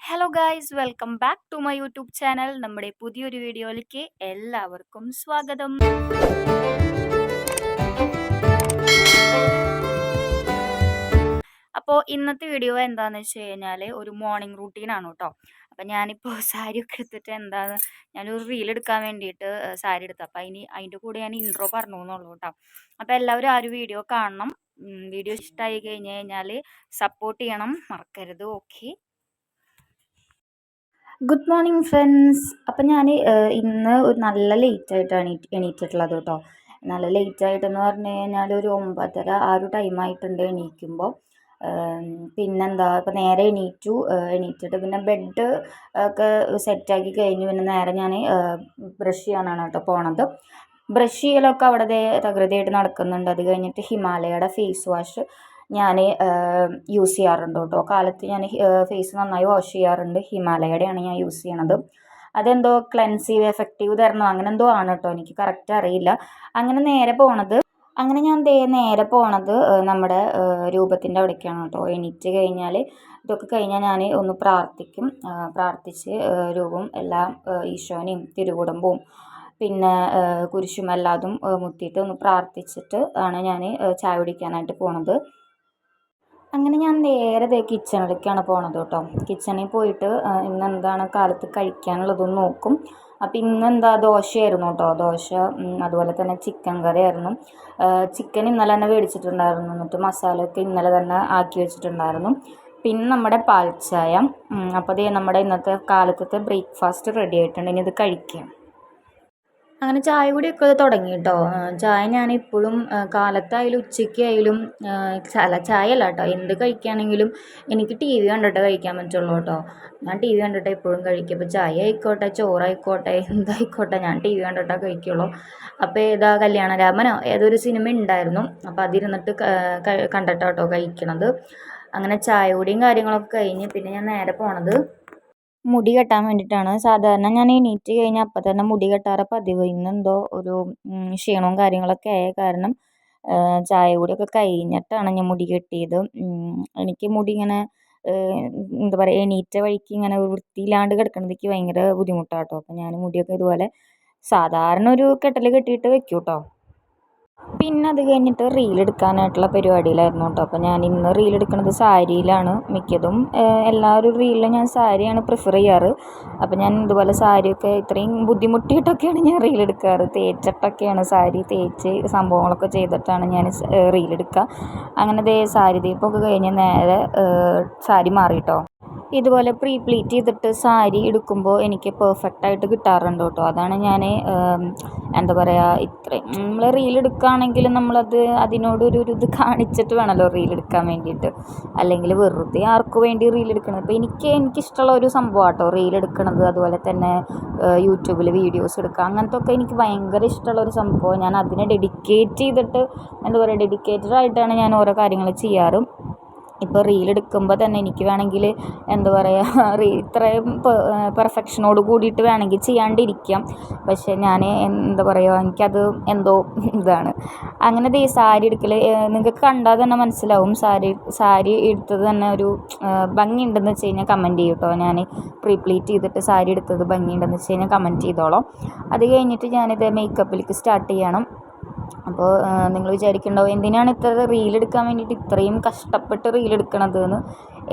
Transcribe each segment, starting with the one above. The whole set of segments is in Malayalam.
Hello guys, welcome back to my YouTube channel. നമ്മുടെ പുതിയൊരു വീഡിയോയിലേക്ക് എല്ലാവർക്കും സ്വാഗതം. അപ്പോൾ ഇന്നത്തെ വീഡിയോ എന്താണെന്ന് വെച്ച് കഴിഞ്ഞാൽ ഒരു മോർണിംഗ് റൂട്ടീനാണ് കേട്ടോ. അപ്പം ഞാനിപ്പോൾ സാരിയൊക്കെ എടുത്തിട്ട് ഞാനൊരു റീൽ എടുക്കാൻ വേണ്ടിയിട്ട് സാരി എടുത്തു. അപ്പം അതിൻ്റെ കൂടെ ഞാൻ ഇൻട്രോ പറഞ്ഞു എന്നുള്ളൂ കേട്ടോ. അപ്പോൾ എല്ലാവരും ആ ഒരു വീഡിയോ കാണണം. വീഡിയോ ഇഷ്ടമായി കഴിഞ്ഞ് കഴിഞ്ഞാൽ സപ്പോർട്ട് ചെയ്യണം, മറക്കരുത്. Okay, good morning friends. അപ്പം ഞാൻ ഇന്ന് ഒരു നല്ല ലേറ്റായിട്ടാണ് എണീറ്റിട്ടുള്ളത് കേട്ടോ. നല്ല ലേറ്റായിട്ടെന്ന് പറഞ്ഞു കഴിഞ്ഞാൽ ഒരു 9:30 ആ ഒരു ടൈമായിട്ടുണ്ട് എണീക്കുമ്പോൾ. പിന്നെന്താ, ഇപ്പം നേരെ എണീറ്റിട്ട് പിന്നെ ബെഡ് ഒക്കെ സെറ്റാക്കി കഴിഞ്ഞ് പിന്നെ നേരെ ഞാൻ ബ്രഷ് ചെയ്യാനാണ് കേട്ടോ പോണത്. ബ്രഷ് ചെയ്യലൊക്കെ അവിടെ തകൃതിയായിട്ട് നടക്കുന്നുണ്ട്. അത് കഴിഞ്ഞിട്ട് ഹിമാലയയുടെ ഫേസ് വാഷ് ഞാൻ യൂസ് ചെയ്യാറുണ്ട് കേട്ടോ. കാലത്ത് ഞാൻ ഫേസ് നന്നായി വാഷ് ചെയ്യാറുണ്ട്. ഹിമാലയയുടെയാണ് ഞാൻ യൂസ് ചെയ്യണത്. അതെന്തോ ക്ലെൻസീവ് എഫക്റ്റീവ് തരണോ അങ്ങനെ എന്തോ ആണ് കേട്ടോ, എനിക്ക് കറക്റ്റ് അറിയില്ല. അങ്ങനെ ഞാൻ നേരെ പോണത് നമ്മുടെ രൂപത്തിൻ്റെ അവിടേക്കാണ് കേട്ടോ. എണീറ്റ് കഴിഞ്ഞാൽ ഇതൊക്കെ കഴിഞ്ഞാൽ ഞാൻ ഒന്ന് പ്രാർത്ഥിക്കും. പ്രാർത്ഥിച്ച് രൂപം എല്ലാം ഈശോനെയും തിരുകുടുംബവും പിന്നെ കുരിശും എല്ലാതും മുത്തിയിട്ട് ഒന്ന് പ്രാർത്ഥിച്ചിട്ട് ആണ് ഞാൻ ചായ കുടിക്കാനായിട്ട് പോണത്. അങ്ങനെ ഞാൻ നേരെ കിച്ചണിലേക്കാണ് പോണത് കേട്ടോ. കിച്ചണിൽ പോയിട്ട് ഇന്നെന്താണ് കാലത്ത് കഴിക്കാനുള്ളതെന്ന് നോക്കും. അപ്പം ഇന്നെന്താ ദോശയായിരുന്നു കേട്ടോ. ദോശ, അതുപോലെ തന്നെ ചിക്കൻ കറി ആയിരുന്നു. ചിക്കൻ ഇന്നലെ തന്നെ മേടിച്ചിട്ടുണ്ടായിരുന്നു. എന്നിട്ട് മസാലയൊക്കെ ഇന്നലെ തന്നെ ആക്കി വെച്ചിട്ടുണ്ടായിരുന്നു. പിന്നെ നമ്മുടെ പാൽ ചായ. അപ്പോൾ അതേ നമ്മുടെ ഇന്നത്തെ കാലത്തെ ബ്രേക്ക്ഫാസ്റ്റ് റെഡി ആയിട്ടുണ്ട്. ഇനി ഇത് കഴിക്കാം. അങ്ങനെ ചായ കുടിയൊക്കെ തുടങ്ങി കേട്ടോ. ചായ ഞാനിപ്പോഴും കാലത്തായാലും ഉച്ചയ്ക്കായാലും ചായ അല്ല കേട്ടോ, എന്ത് കഴിക്കുകയാണെങ്കിലും എനിക്ക് ടി വി കണ്ടിട്ട് കഴിക്കാൻ പറ്റുള്ളൂ കേട്ടോ. ഞാൻ ടി വി കണ്ടിട്ട് എപ്പോഴും കഴിക്കും. ഇപ്പോൾ ചായ ആയിക്കോട്ടെ, ചോറായിക്കോട്ടെ, എന്തായിക്കോട്ടെ, ഞാൻ ടി വി കണ്ടിട്ടേ കഴിക്കുള്ളൂ. അപ്പോൾ ഏതാ കല്യാണരാമനോ ഏതൊരു സിനിമ ഉണ്ടായിരുന്നു, അപ്പോൾ അതിരുന്നിട്ട് കണ്ടിട്ടാണ് കേട്ടോ കഴിക്കണത്. അങ്ങനെ ചായ കുടിയും കാര്യങ്ങളൊക്കെ കഴിഞ്ഞ് പിന്നെ ഞാൻ നേരെ പോണത് മുടി കെട്ടാൻ വേണ്ടിയിട്ടാണ്. സാധാരണ ഞാൻ എണീറ്റ് കഴിഞ്ഞാൽ അപ്പം തന്നെ മുടി കെട്ടാറ് പതിവ്. ഇന്നെന്തോ ഒരു ക്ഷീണവും കാര്യങ്ങളൊക്കെ ആയ കാരണം ചായ കുടിയൊക്കെ കഴിഞ്ഞിട്ടാണ് ഞാൻ മുടി കെട്ടിയത്. എനിക്ക് മുടി ഇങ്ങനെ എന്താ പറയുക, എണീറ്റ വഴിക്ക് ഇങ്ങനെ വൃത്തിയില്ലാണ്ട് കിടക്കണതൊക്കെ ഭയങ്കര ബുദ്ധിമുട്ടാണ് കേട്ടോ. അപ്പം ഞാൻ മുടിയൊക്കെ ഇതുപോലെ സാധാരണ ഒരു കെട്ടൽ കെട്ടിയിട്ട് വെക്കും കേട്ടോ. പിന്നെ അത് കഴിഞ്ഞിട്ട് റീൽ എടുക്കാനായിട്ടുള്ള പരിപാടിയിലായിരുന്നു കേട്ടോ. അപ്പോൾ ഞാൻ ഇന്ന് റീൽ എടുക്കുന്നത് സാരിയിലാണ് മിക്കതും. എല്ലാവരും റീലിലും ഞാൻ സാരിയാണ് പ്രിഫർ ചെയ്യാറ്. അപ്പോൾ ഞാൻ ഇതുപോലെ സാരിയൊക്കെ ഇത്രയും ബുദ്ധിമുട്ടിയിട്ടൊക്കെയാണ് ഞാൻ റീൽ എടുക്കാറ്. തേച്ചിട്ടൊക്കെയാണ് സാരി തേച്ച് സംഭവങ്ങളൊക്കെ ചെയ്തിട്ടാണ് ഞാൻ റീൽ എടുക്കുക. അങ്ങനെ സാരി തേപ്പൊക്കെ കഴിഞ്ഞ് നേരെ സാരി മാറിയിട്ടോ. ഇതുപോലെ പ്രീ പ്ലീറ്റ് ചെയ്തിട്ട് സാരി എടുക്കുമ്പോൾ എനിക്ക് പെർഫെക്റ്റായിട്ട് കിട്ടാറുണ്ട് കേട്ടോ. അതാണ് ഞാൻ എന്താ പറയുക, ഇത്രയും നമ്മൾ റീൽ എടുക്കുകയാണെങ്കിലും നമ്മളത് അതിനോടൊരു ഇത് കാണിച്ചിട്ട് വേണമല്ലോ റീൽ എടുക്കാൻ വേണ്ടിയിട്ട്. അല്ലെങ്കിൽ വെറുതെ ആർക്കു വേണ്ടി റീൽ എടുക്കണത്. അപ്പോൾ എനിക്കിഷ്ടമുള്ള ഒരു സംഭവം കേട്ടോ റീൽ എടുക്കണത്. അതുപോലെ തന്നെ യൂട്യൂബിൽ വീഡിയോസ് എടുക്കുക, അങ്ങനത്തെ ഒക്കെ എനിക്ക് ഭയങ്കര ഇഷ്ടമുള്ളൊരു സംഭവം. ഞാൻ അതിനെ ഡെഡിക്കേറ്റ് ചെയ്തിട്ട് എന്താ പറയുക, ഡെഡിക്കേറ്റഡ് ആയിട്ടാണ് ഞാൻ ഓരോ കാര്യങ്ങൾ ചെയ്യാറ്. ഇപ്പോൾ റീൽ എടുക്കുമ്പോൾ തന്നെ എനിക്ക് വേണമെങ്കിൽ എന്താ പറയുക, ഇത്രയും പെർഫെക്ഷനോട് കൂടിയിട്ട് വേണമെങ്കിൽ ചെയ്യാണ്ടിരിക്കാം. പക്ഷേ ഞാൻ എന്താ പറയുക, എനിക്കത് എന്തോ ഇതാണ്. അങ്ങനെ സാരി എടുക്കൽ നിങ്ങൾക്ക് കണ്ടാൽ തന്നെ മനസ്സിലാവും. സാരി എടുത്തത് തന്നെ ഒരു ഭംഗിയുണ്ടെന്ന് വെച്ച് കഴിഞ്ഞാൽ കമൻറ്റ് ചെയ്യും കേട്ടോ. ഞാൻ പ്രീപ്ലീറ്റ് ചെയ്തിട്ട് സാരി എടുത്തത് ഭംഗിയുണ്ടെന്ന് വെച്ച് കഴിഞ്ഞാൽ കമൻറ്റ് ചെയ്തോളാം. അത് കഴിഞ്ഞിട്ട് ഞാനിത് മേക്കപ്പിലേക്ക് സ്റ്റാർട്ട് ചെയ്യണം. അപ്പോൾ നിങ്ങൾ വിചാരിക്കുന്നുണ്ടാവും എന്തിനാണ് ഇത്ര റീൽ എടുക്കാൻ വേണ്ടിയിട്ട് ഇത്രയും കഷ്ടപ്പെട്ട് റീൽ എടുക്കണത് എന്ന്.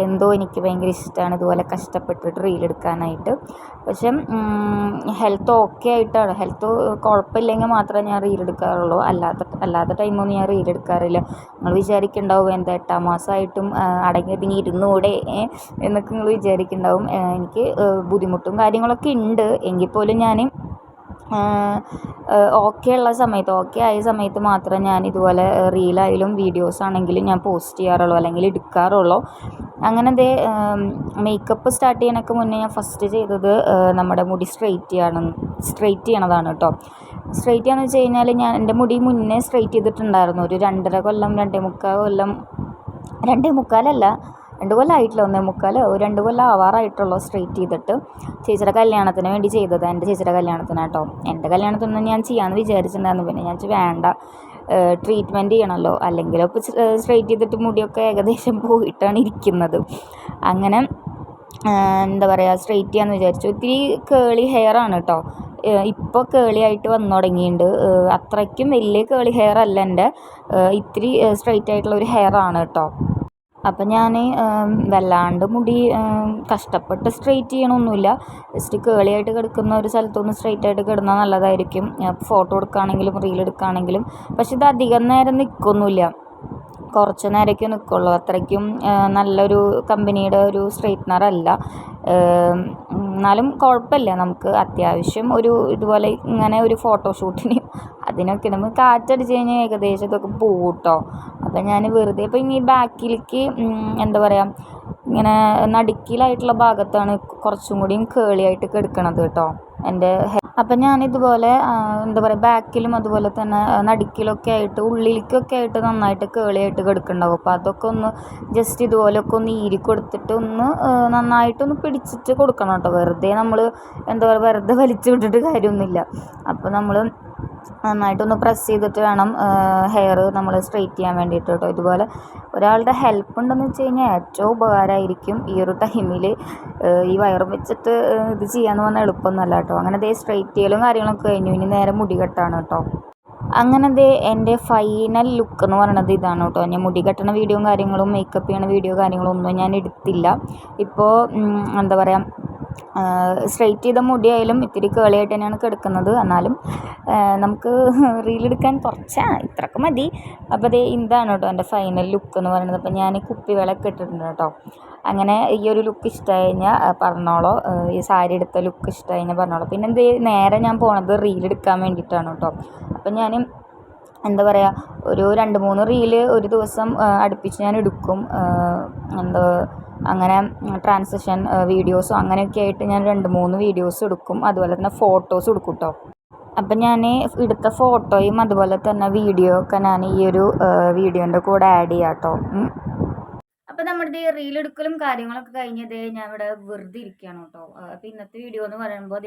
എന്തോ എനിക്ക് ഭയങ്കര ഇഷ്ടമാണ് ഇതുപോലെ കഷ്ടപ്പെട്ടിട്ട് റീൽ എടുക്കാനായിട്ട്. പക്ഷെ ഹെൽത്ത് ഓക്കെ ആയിട്ടാണ്, ഹെൽത്ത് കുഴപ്പമില്ലെങ്കിൽ മാത്രമേ ഞാൻ റീൽ എടുക്കാറുള്ളൂ. അല്ലാത്ത ടൈമൊന്നും ഞാൻ റീൽ എടുക്കാറില്ല. നിങ്ങൾ വിചാരിക്കുന്നുണ്ടാവും എന്താ 8ാം മാസമായിട്ടും അടങ്ങി ഇരുന്നുകൂടെ എന്നൊക്കെ നിങ്ങൾ വിചാരിക്കുന്നുണ്ടാവും. എനിക്ക് ബുദ്ധിമുട്ടും കാര്യങ്ങളൊക്കെ ഉണ്ട്. എങ്കിൽ പോലും ഞാൻ ഓക്കെ ആയ സമയത്ത് മാത്രമേ ഞാൻ ഇതുപോലെ റീലായാലും വീഡിയോസ് ആണെങ്കിലും ഞാൻ പോസ്റ്റ് ചെയ്യാറുള്ളൂ അല്ലെങ്കിൽ എടുക്കാറുള്ളൂ. അങ്ങനെ മേക്കപ്പ് സ്റ്റാർട്ട് ചെയ്യണൊക്കെ മുന്നേ ഞാൻ ഫസ്റ്റ് ചെയ്തത് നമ്മുടെ മുടി സ്ട്രെയിറ്റ് ചെയ്യണതാണ് കേട്ടോ. സ്ട്രെയിറ്റ് ചെയ്യാന്ന് വെച്ച് കഴിഞ്ഞാൽ ഞാൻ എൻ്റെ മുടി മുന്നേ സ്ട്രെയിറ്റ് ചെയ്തിട്ടുണ്ടായിരുന്നു. ഒരു 2.5 കൊല്ലം 2.25 കൊല്ലം 2 കൊല്ലമായിട്ടില്ല, 1.25 2 കൊല്ലം ആവാറായിട്ടുള്ളൂ സ്ട്രെയിറ്റ് ചെയ്തിട്ട്. ചേച്ചിയുടെ കല്യാണത്തിന് വേണ്ടി ചെയ്തത്, എൻ്റെ ചേച്ചിയുടെ കല്യാണത്തിന് കേട്ടോ. എൻ്റെ കല്യാണത്തിനൊന്നും ഞാൻ ചെയ്യാമെന്ന് വിചാരിച്ചിട്ടുണ്ടായിരുന്നു. പിന്നെ ഞാൻ വേണ്ട, ട്രീറ്റ്മെൻറ്റ് ചെയ്യണമല്ലോ, അല്ലെങ്കിലും ഇപ്പോൾ സ്ട്രെയിറ്റ് ചെയ്തിട്ട് മുടിയൊക്കെ ഏകദേശം പോയിട്ടാണ് ഇരിക്കുന്നത്. അങ്ങനെ എന്താ പറയുക സ്ട്രെയിറ്റ് ചെയ്യാമെന്ന് വിചാരിച്ചു. ഇത്തിരി കേളി ഹെയർ ആണ് കേട്ടോ. ഇപ്പോൾ കേളി ആയിട്ട് വന്നു തുടങ്ങിയിട്ടുണ്ട്. അത്രയ്ക്കും വലിയ കേളി ഹെയർ അല്ല എൻ്റെ, ഇത്തിരി സ്ട്രെയിറ്റ് ആയിട്ടുള്ള ഒരു ഹെയർ ആണ് കേട്ടോ. അപ്പം ഞാൻ വല്ലാണ്ട് മുടി കഷ്ടപ്പെട്ട് സ്ട്രെയിറ്റ് ചെയ്യണമൊന്നുമില്ല. ജസ്റ്റ് കേളിയായിട്ട് കിടക്കുന്ന ഒരു സ്ഥലത്തൊന്ന് സ്ട്രെയിറ്റ് ആയിട്ട് കിടന്നാൽ നല്ലതായിരിക്കും, ഫോട്ടോ എടുക്കുകയാണെങ്കിലും റീൽ എടുക്കുകയാണെങ്കിലും. പക്ഷെ ഇത് അധികം നേരം നിൽക്കൊന്നുമില്ല, കുറച്ച് നേരമൊക്കെ നിൽക്കുള്ളൂ. അത്രയ്ക്കും നല്ലൊരു കമ്പനിയുടെ ഒരു സ്ട്രെയിറ്റ്നർ അല്ല. എന്നാലും കുഴപ്പമില്ല, നമുക്ക് അത്യാവശ്യം ഒരു ഇതുപോലെ ഇങ്ങനെ ഒരു ഫോട്ടോഷൂട്ടിന് അതിനൊക്കെ നമുക്ക് കാറ്റടിച്ച് കഴിഞ്ഞാൽ ഏകദേശം ഇതൊക്കെ പോകും കേട്ടോ. അപ്പം ഞാൻ വെറുതെ ഇപ്പം ഇനി ബാക്കിലേക്ക് എന്താ പറയുക, ഇങ്ങനെ നടുക്കിലായിട്ടുള്ള ഭാഗത്താണ് കുറച്ചും കൂടിയും കേളിയായിട്ട് കിടക്കണത് കേട്ടോ എൻ്റെ. അപ്പം ഞാനിതുപോലെ എന്താ പറയുക ബാക്കിലും അതുപോലെ തന്നെ നടുക്കിലൊക്കെ ആയിട്ട് ഉള്ളിലേക്കൊക്കെ ആയിട്ട് നന്നായിട്ട് കേളിയായിട്ട് കിടക്കുന്നുണ്ടാവും. അപ്പോൾ അതൊക്കെ ഒന്ന് ജസ്റ്റ് ഇതുപോലെയൊക്കെ ഒന്ന് ഈരി കൊടുത്തിട്ട് ഒന്ന് നന്നായിട്ടൊന്ന് പിടിച്ചിട്ട് കൊടുക്കണം കേട്ടോ. വെറുതെ നമ്മൾ എന്താ പറയുക വെറുതെ വലിച്ചു വിട്ടിട്ട് കാര്യമൊന്നുമില്ല. അപ്പോൾ നമ്മൾ നന്നായിട്ടൊന്ന് പ്രസ് ചെയ്തിട്ട് വേണം ഹെയർ നമ്മൾ സ്ട്രെയിറ്റ് ചെയ്യാൻ വേണ്ടിയിട്ട് കേട്ടോ. ഇതുപോലെ ഒരാളുടെ ഹെൽപ്പ് ഉണ്ടെന്ന് വെച്ച് കഴിഞ്ഞാൽ ഏറ്റവും ഉപകാരമായിരിക്കും ഈ ഒരു ടൈമിൽ. ഈ വയറും വെച്ചിട്ട് ഇത് ചെയ്യാന്ന് പറഞ്ഞാൽ എളുപ്പമൊന്നുമല്ല കേട്ടോ. അങ്ങനെ ദേ സ്ട്രെയിറ്റ് ചെയ്യലും കാര്യങ്ങളൊക്കെ കഴിഞ്ഞു, ഇനി നേരെ മുടി കെട്ടാണ് കേട്ടോ. അങ്ങനെ ദേ എൻ്റെ ഫൈനൽ ലുക്ക് എന്ന് പറയണത് ഇതാണ് കേട്ടോ. ഞാൻ മുടി കെട്ടണ വീഡിയോയും കാര്യങ്ങളും മേക്കപ്പ് ചെയ്യണ വീഡിയോ കാര്യങ്ങളും ഒന്നും ഞാൻ എടുത്തില്ല. ഇപ്പോൾ എന്താ പറയുക, സ്ട്രെയിറ്റ് ചെയ്ത മുടിയായാലും ഇത്തിരി കേളിയായിട്ട് തന്നെയാണ് കിടക്കുന്നത്. എന്നാലും നമുക്ക് റീലെടുക്കാൻ ഇത്രയൊക്കെ മതി. അപ്പോൾ ദേ ഇതാണ് കേട്ടോ എൻ്റെ ഫൈനൽ ലുക്ക് എന്ന് പറയുന്നത്. അപ്പോൾ ഞാൻ കുപ്പിവിളക്ക് ഇട്ടിട്ടുണ്ട് കേട്ടോ. അങ്ങനെ ഈ ഒരു ലുക്ക് ഇഷ്ടമായി കഴിഞ്ഞാൽ പറഞ്ഞോളൂ, ഈ സാരി എടുത്ത ലുക്ക് ഇഷ്ടമായി കഴിഞ്ഞാൽ പറഞ്ഞോളൂ. പിന്നെ എന്ത് നേരെ ഞാൻ പോണത് റീലെടുക്കാൻ വേണ്ടിയിട്ടാണ് കേട്ടോ. അപ്പം ഞാൻ എന്താ പറയുക ഒരു 2-3 റീല് ഒരു ദിവസം അടുപ്പിച്ച് ഞാൻ എടുക്കും. എന്താ അങ്ങനെ ട്രാൻസിഷൻ വീഡിയോസും അങ്ങനെയൊക്കെ ആയിട്ട് ഞാൻ 2-3 വീഡിയോസ് എടുക്കും. അതുപോലെ തന്നെ ഫോട്ടോസ് എടുക്കും കേട്ടോ. അപ്പം ഞാൻ എടുത്ത ഫോട്ടോയും അതുപോലെ തന്നെ വീഡിയോ ഒക്കെ ഞാൻ ഈ ഒരു വീഡിയോൻ്റെ കൂടെ ആഡ് ചെയ്യാം കേട്ടോ. അപ്പം നമ്മുടെ റീൽ എടുക്കലും കാര്യങ്ങളൊക്കെ കഴിഞ്ഞതേ ഞാൻ ഇവിടെ വെറുതെ ഇരിക്കുകയാണ് കേട്ടോ. അപ്പം ഇന്നത്തെ വീഡിയോ എന്ന് പറയുമ്പോൾ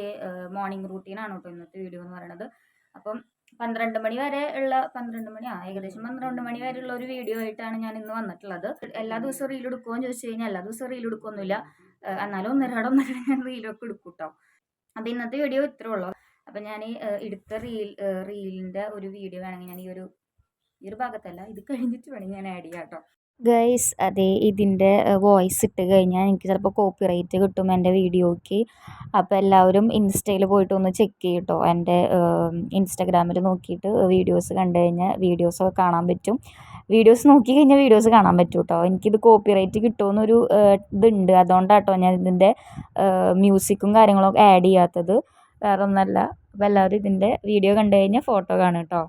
മോർണിംഗ് റൂട്ടീനാണ് കേട്ടോ ഇന്നത്തെ വീഡിയോ എന്ന് പറയുന്നത്. അപ്പം 12 മണി വരെ ഉള്ള 12 മണി ഏകദേശം 12 മണി വരെയുള്ള ഒരു വീഡിയോ ആയിട്ടാണ് ഞാൻ ഇന്ന് വന്നിട്ടുള്ളത്. എല്ലാ ദിവസവും റീൽ എടുക്കുമോ എന്ന് ചോദിച്ചു കഴിഞ്ഞാൽ എല്ലാ ദിവസവും റീൽ എടുക്കൊന്നുമില്ല, എന്നാലും ഒന്നര ഞാൻ റീലൊക്കെ എടുക്കും കേട്ടോ. അപ്പം ഇന്നത്തെ വീഡിയോ ഇത്രേ ഉള്ളൂ. അപ്പം ഞാൻ എടുത്ത റീലിൻ്റെ ഒരു വീഡിയോ വേണമെങ്കിൽ ഞാൻ ഈ ഒരു ഭാഗത്തല്ല, ഇത് കഴിഞ്ഞിട്ട് വേണമെങ്കിൽ ഞാൻ ആഡ് ചെയ്യാം കേട്ടോ. ഗൈസ് അതെ, ഇതിൻ്റെ വോയിസ് ഇട്ട് കഴിഞ്ഞാൽ എനിക്ക് ചിലപ്പോൾ കോപ്പിറൈറ്റ് കിട്ടും എൻ്റെ വീഡിയോയ്ക്ക്. അപ്പോൾ എല്ലാവരും ഇൻസ്റ്റയിൽ പോയിട്ട് ഒന്ന് ചെക്ക് ചെയ്യും കേട്ടോ. എൻ്റെ ഇൻസ്റ്റാഗ്രാമിൽ നോക്കിയിട്ട് വീഡിയോസ് കണ്ടു കഴിഞ്ഞാൽ വീഡിയോസൊക്കെ കാണാൻ പറ്റും. വീഡിയോസ് നോക്കി കഴിഞ്ഞാൽ വീഡിയോസ് കാണാൻ പറ്റും കേട്ടോ. എനിക്കിത് കോപ്പിറൈറ്റ് കിട്ടുമെന്നൊരു ഇതുണ്ട്, അതുകൊണ്ടാണ് കേട്ടോ ഞാൻ ഇതിൻ്റെ മ്യൂസിക്കും കാര്യങ്ങളൊക്കെ ആഡ് ചെയ്യാത്തത്, വേറെ ഒന്നല്ല. അപ്പോൾ എല്ലാവരും ഇതിൻ്റെ വീഡിയോ കണ്ടു കഴിഞ്ഞാൽ ഫോട്ടോ കാണും കേട്ടോ.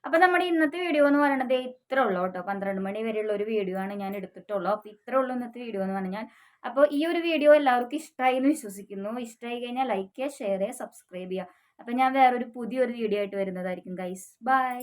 അപ്പോൾ നമ്മുടെ ഇന്നത്തെ വീഡിയോ എന്ന് പറയുന്നത് ഇത്രേ ഉള്ളൂ കേട്ടോ. 12 മണി വരെയുള്ള ഒരു വീഡിയോ ആണ് ഞാൻ എടുത്തിട്ടുള്ളൂ. അപ്പോൾ ഇത്രേ ഉള്ളൂ ഇന്നത്തെ വീഡിയോ എന്ന് പറഞ്ഞാൽ. അപ്പോൾ ഈ ഒരു വീഡിയോ എല്ലാവർക്കും ഇഷ്ടമായി എന്ന് വിശ്വസിക്കുന്നു. ഇഷ്ടമായി കഴിഞ്ഞാൽ ലൈക്ക് ചെയ്യുക, ഷെയർ ചെയ്യുക, സബ്സ്ക്രൈബ് ചെയ്യുക. അപ്പോൾ ഞാൻ വേറൊരു പുതിയൊരു വീഡിയോ ആയിട്ട് വരുന്നതായിരിക്കും ഗൈസ്. ബൈ.